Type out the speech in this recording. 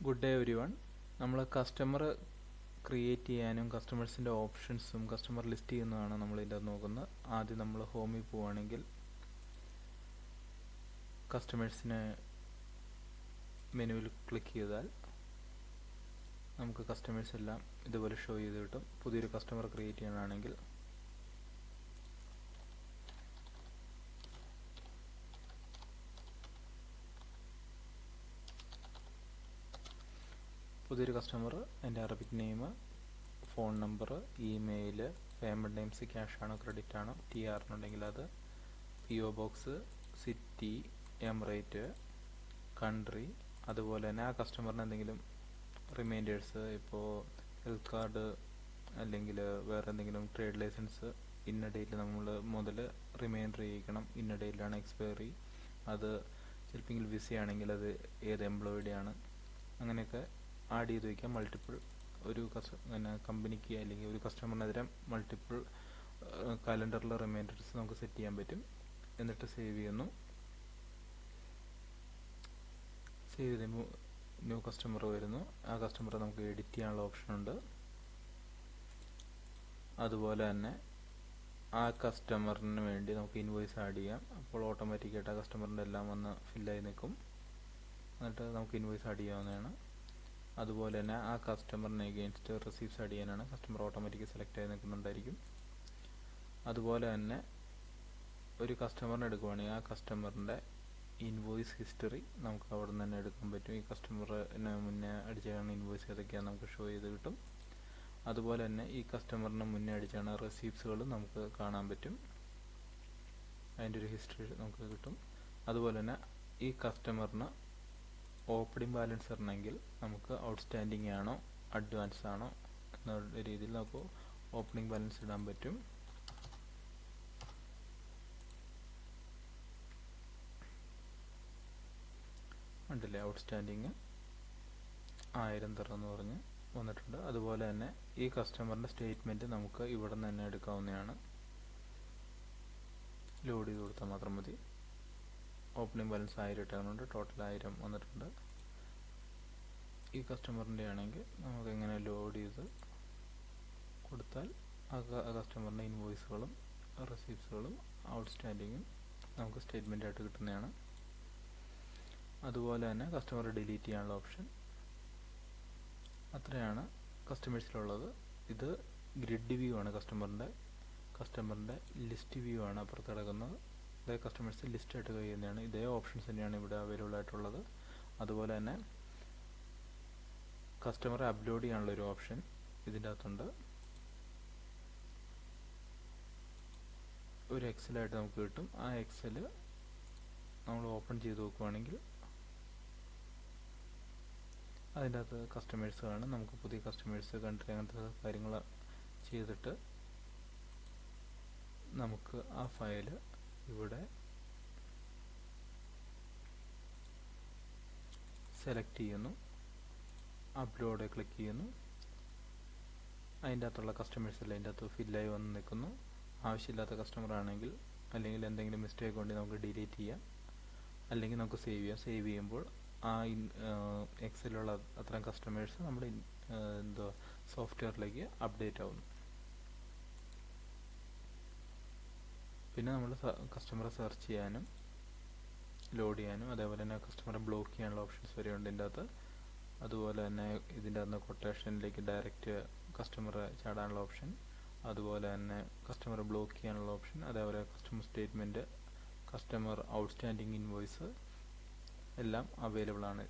Good day every one. നമ്മൾ customer create ചെയ്യാനും കസ്റ്റമേഴ്സിൻ്റെ ഓപ്ഷൻസും customer list ചെയ്യുന്നതാണ് നമ്മൾ ഇതിൻ്റെ നോക്കുന്നത്. ആദ്യം നമ്മൾ ഹോമിൽ പോവുകയാണെങ്കിൽ കസ്റ്റമേഴ്സിനെ മെനുവിൽ ക്ലിക്ക് ചെയ്താൽ നമുക്ക് കസ്റ്റമേഴ്സ് എല്ലാം ഇതുപോലെ ഷോ ചെയ്ത് കിട്ടും. പുതിയൊരു കസ്റ്റമർ ക്രിയേറ്റ് ചെയ്യാനാണെങ്കിൽ പുതിയൊരു കസ്റ്റമർ, എൻ്റെ Arabic name, phone number, email, payment names cash ആണോ ക്രെഡിറ്റ് ആണോ, ടി ആറിനുണ്ടെങ്കിൽ അത്, PO box, city, emirate, country, അതുപോലെ തന്നെ ആ കസ്റ്റമറിന് എന്തെങ്കിലും റിമൈൻഡേഴ്സ്, ഇപ്പോൾ ഹെൽത്ത് കാർഡ് അല്ലെങ്കിൽ വേറെ എന്തെങ്കിലും ട്രേഡ് ലൈസൻസ് ഇന്ന ഡേറ്റിൽ നമ്മൾ മുതൽ റിമൈൻഡർ ചെയ്യിക്കണം, ഇന്ന ഡേറ്റിലാണ് എക്സ്പയറി, അത് ചിലപ്പോൾ വിസ ആണെങ്കിൽ അത് ഏത് എംപ്ലോയിയുടെ ആണ്, അങ്ങനെയൊക്കെ ആഡ് ചെയ്ത് വയ്ക്കാം. മൾട്ടിപ്പിൾ ഒരു കമ്പനിക്ക് അല്ലെങ്കിൽ ഒരു കസ്റ്റമറിനെതിരെ മൾട്ടിപ്പിൾ കാലണ്ടറിൽ റിമൈൻഡേഴ്സ് നമുക്ക് സെറ്റ് ചെയ്യാൻ പറ്റും. എന്നിട്ട് സേവ് ചെയ്യുന്നു. സേവ് ചെയ്ത് ന്യൂ കസ്റ്റമർ വരുന്നു. ആ കസ്റ്റമറെ നമുക്ക് എഡിറ്റ് ചെയ്യാനുള്ള ഓപ്ഷൻ ഉണ്ട്. അതുപോലെ തന്നെ ആ കസ്റ്റമറിന് വേണ്ടി നമുക്ക് ഇൻവോയ്സ് ആഡ് ചെയ്യാം. അപ്പോൾ ഓട്ടോമാറ്റിക്കായിട്ട് ആ കസ്റ്റമറിൻ്റെ എല്ലാം വന്ന് ഫില്ലായി നിൽക്കും. എന്നിട്ട് നമുക്ക് ഇൻവോയ്സ് ആഡ് ചെയ്യാവുന്നതാണ്. അതുപോലെ തന്നെ ആ കസ്റ്റമറിന് എഗെയിൻസ്റ്റ് റിസീപ്റ്റ്സ് ആഡ് ചെയ്യാനാണ്. കസ്റ്റമർ ഓട്ടോമാറ്റിക്കലി സെലക്ട് ആയി നിൽക്കുന്നുണ്ടായിരിക്കും. അതുപോലെ തന്നെ ഒരു കസ്റ്റമറിനെ എടുക്കുവാണെങ്കിൽ ആ കസ്റ്റമറിൻ്റെ ഇൻവോയ്സ് ഹിസ്റ്ററി നമുക്ക് അവിടെ നിന്ന് തന്നെ എടുക്കാൻ പറ്റും. ഈ കസ്റ്റമറിന് മുന്നേ അടിച്ചാണ് ഇൻവോയ്സ് ഏതൊക്കെയാണ് നമുക്ക് ഷോ ചെയ്ത് കിട്ടും. അതുപോലെ തന്നെ ഈ കസ്റ്റമറിന് മുന്നേ അടിച്ചാണ് റെസീപ്റ്റ്സുകൾ നമുക്ക് കാണാൻ പറ്റും. അതിൻ്റെ ഒരു ഹിസ്റ്ററി നമുക്ക് കിട്ടും. അതുപോലെ തന്നെ ഈ കസ്റ്റമറിന് ഓപ്പണിംഗ് ബാലൻസ് ഇടണമെങ്കിൽ നമുക്ക് ഔട്ട്സ്റ്റാൻഡിങ് ആണോ അഡ്വാൻസ് ആണോ എന്ന രീതിയിൽ നമുക്ക് ഓപ്പണിംഗ് ബാലൻസ് ഇടാൻ പറ്റും. ഉണ്ടല്ലേ, ഔട്ട്സ്റ്റാൻഡിങ് 1000 തരാമെന്ന് പറഞ്ഞ് വന്നിട്ടുണ്ട്. അതുപോലെ തന്നെ ഈ കസ്റ്റമറിൻ്റെ സ്റ്റേറ്റ്മെൻറ്റ് നമുക്ക് ഇവിടെ നിന്ന് തന്നെ എടുക്കാവുന്നതാണ്. ലോഡ് ചെയ്ത് കൊടുത്താൽ മാത്രം മതി. ഓപ്പണിംഗ് ബാലൻസ് 1000 ഇട്ടാകുന്നുണ്ട്, ടോട്ടൽ 1000 വന്നിട്ടുണ്ട്. ഈ കസ്റ്റമറിൻ്റെ ആണെങ്കിൽ നമുക്ക് എങ്ങനെ ലോഡ് ചെയ്ത് കൊടുത്താൽ ആ കസ്റ്റമറിൻ്റെ ഇൻവോയ്സുകളും റെസീപ്റ്റ്സുകളും ഔട്ട്സ്റ്റാൻഡിങ്ങും നമുക്ക് സ്റ്റേറ്റ്മെൻ്റ് ആയിട്ട് കിട്ടുന്നതാണ്. അതുപോലെ തന്നെ കസ്റ്റമർ ഡിലീറ്റ് ചെയ്യാനുള്ള ഓപ്ഷൻ. അത്രയാണ് കസ്റ്റമേഴ്സിലുള്ളത്. ഇത് ഗ്രിഡ് വ്യൂ ആണ്. കസ്റ്റമറിൻ്റെ ലിസ്റ്റ് വ്യൂ ആണ് അപ്പുറത്ത് കിടക്കുന്നത്. ഇതേ കസ്റ്റമേഴ്സ് ലിസ്റ്റായിട്ട് കഴിയുന്നതാണ്. ഇതേ ഓപ്ഷൻസ് തന്നെയാണ് ഇവിടെ അവൈലബിൾ ആയിട്ടുള്ളത്. അതുപോലെ തന്നെ കസ്റ്റമറെ അപ്ലോഡ് ചെയ്യാനുള്ളൊരു ഓപ്ഷൻ ഇതിൻ്റെ അകത്തുണ്ട്. ഒരു എക്സലായിട്ട് നമുക്ക് കിട്ടും. ആ എക്സൽ നമ്മൾ ഓപ്പൺ ചെയ്ത് നോക്കുകയാണെങ്കിൽ അതിൻ്റെ അകത്ത് കസ്റ്റമേഴ്സ് കാണും. നമുക്ക് പുതിയ കസ്റ്റമേഴ്സ്, കൺട്രി, അങ്ങനത്തെ കാര്യങ്ങൾ ചെയ്തിട്ട് നമുക്ക് ആ ഫയൽ ഇവിടെ സെലക്ട് ചെയ്യുന്നു, അപ്ലോഡ് ക്ലിക്ക് ചെയ്യുന്നു. അതിൻ്റെ അകത്തുള്ള കസ്റ്റമേഴ്സ് എല്ലാം അതിൻ്റെ അകത്ത് ഫില്ലായി വന്ന് നിൽക്കുന്നു. ആവശ്യമില്ലാത്ത കസ്റ്റമർ ആണെങ്കിൽ അല്ലെങ്കിൽ എന്തെങ്കിലും മിസ്റ്റേക്ക് ഉണ്ടെങ്കിൽ നമുക്ക് ഡിലീറ്റ് ചെയ്യാം, അല്ലെങ്കിൽ നമുക്ക് സേവ് ചെയ്യാം. സേവ് ചെയ്യുമ്പോൾ ആ എക്സലിലുള്ള അത്തരം കസ്റ്റമേഴ്സ് നമ്മുടെ സോഫ്റ്റ്വെയറിലേക്ക് അപ്ഡേറ്റ് ആവുന്നു. പിന്നെ നമ്മൾ കസ്റ്റമറെ സെർച്ച് ചെയ്യാനും ലോഡ് ചെയ്യാനും അതേപോലെ തന്നെ കസ്റ്റമറെ ബ്ലോക്ക് ചെയ്യാനുള്ള ഓപ്ഷൻസ് വരെയുണ്ട് ഇതിൻ്റെ അകത്ത്. അതുപോലെ തന്നെ ഇതിൻ്റെ അകത്ത് കൊട്ടേഷനിലേക്ക് ഡയറക്റ്റ് കസ്റ്റമറെ ചാടാനുള്ള ഓപ്ഷൻ, അതുപോലെ തന്നെ കസ്റ്റമറെ ബ്ലോക്ക് ചെയ്യാനുള്ള ഓപ്ഷൻ, അതേപോലെ customer statement, customer outstanding invoice എല്ലാം അവൈലബിൾ ആണ്.